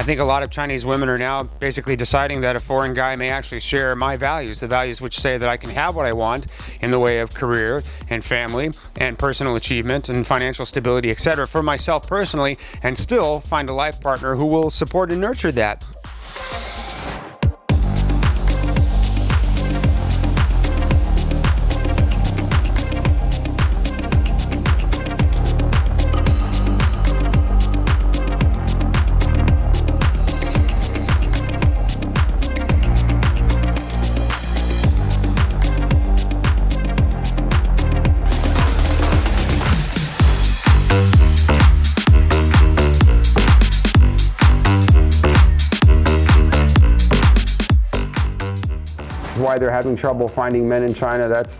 I think a lot of Chinese women are now basically deciding that a foreign guy may actually share my values, the values which say that I can have what I want in the way of career and family and personal achievement and financial stability, etc., for myself personally, and still find a life partner who will support and nurture that. Why they're having trouble finding men in China, that's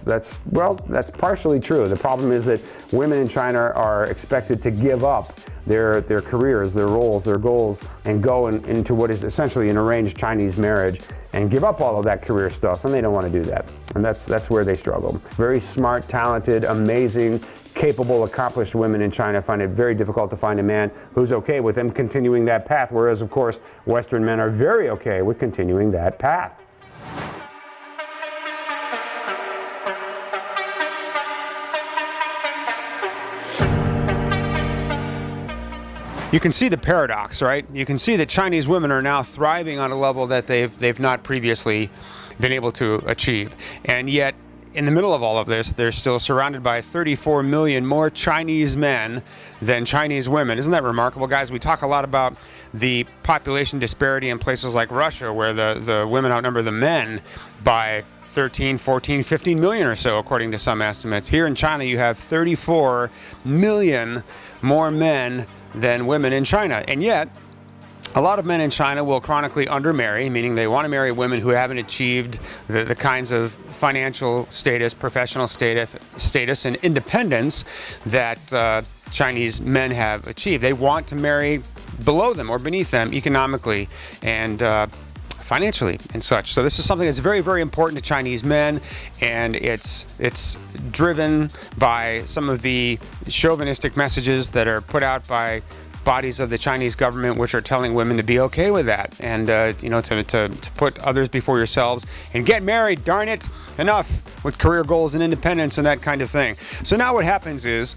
partially true. The problem is that women in China are expected to give up their careers, their roles, their goals, and go into what is essentially an arranged Chinese marriage and give up all of that career stuff, and they don't want to do that. And that's where they struggle. Very smart, talented, amazing, capable, accomplished women in China find it very difficult to find a man who's okay with them continuing that path, whereas, of course, Western men are very okay with continuing that path. You can see the paradox, right? You can see that Chinese women are now thriving on a level that they've not previously been able to achieve. And yet, in the middle of all of this, they're still surrounded by 34 million more Chinese men than Chinese women. Isn't that remarkable, guys? We talk a lot about the population disparity in places like Russia, where the women outnumber the men by 13, 14, 15 million or so, according to some estimates. Here in China, you have 34 million more men than women in China. And yet, a lot of men in China will chronically undermarry, meaning they want to marry women who haven't achieved the kinds of financial status, professional status, and independence that Chinese men have achieved. They want to marry below them or beneath them economically and financially and such. So this is something that's very, very important to Chinese men, and it's driven by some of the chauvinistic messages that are put out by bodies of the Chinese government, which are telling women to be okay with that, and to put others before yourselves and get married, darn it, enough with career goals and independence and that kind of thing. So now what happens is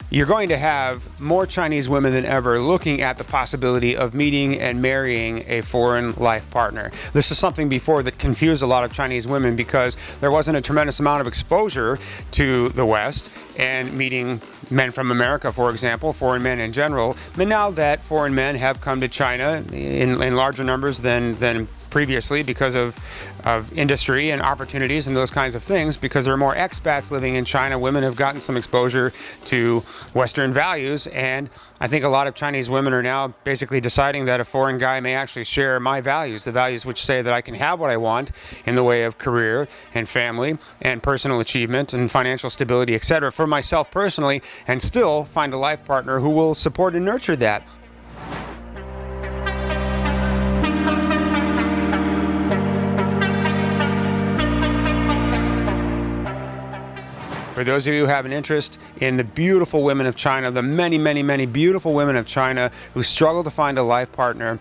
you're going to have more Chinese women than ever looking at the possibility of meeting and marrying a foreign life partner. This is something before that confused a lot of Chinese women because there wasn't a tremendous amount of exposure to the West and meeting men from America, for example, foreign men in general. But now that foreign men have come to China in larger numbers than previously because of industry and opportunities and those kinds of things, because there are more expats living in China, women have gotten some exposure to Western values, and I think a lot of Chinese women are now basically deciding that a foreign guy may actually share my values, the values which say that I can have what I want in the way of career and family and personal achievement and financial stability, etc., for myself personally, and still find a life partner who will support and nurture that. For those of you who have an interest in the beautiful women of China, the many, many, many beautiful women of China who struggle to find a life partner,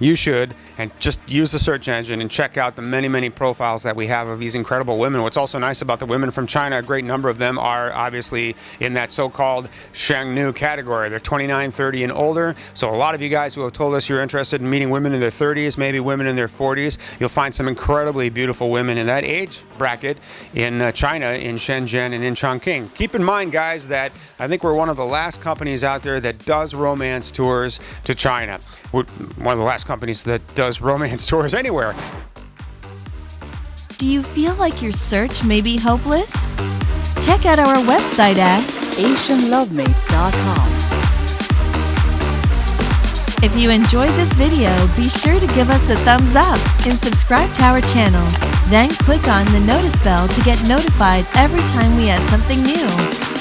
you should, and just use the search engine and check out the many, many profiles that we have of these incredible women. What's also nice about the women from China, a great number of them are obviously in that so-called Shangnu category. They're 29, 30 and older. So a lot of you guys who have told us you're interested in meeting women in their 30s, maybe women in their 40s, you'll find some incredibly beautiful women in that age bracket in China, in Shenzhen and in Chongqing. Keep in mind, guys, that I think we're one of the last companies out there that does romance tours to China. We're one of the last companies that does romance tours anywhere. Do you feel like your search may be hopeless? Check out our website at AsianLovemates.com. If you enjoyed this video, be sure to give us a thumbs up and subscribe to our channel. Then click on the notice bell to get notified every time we add something new.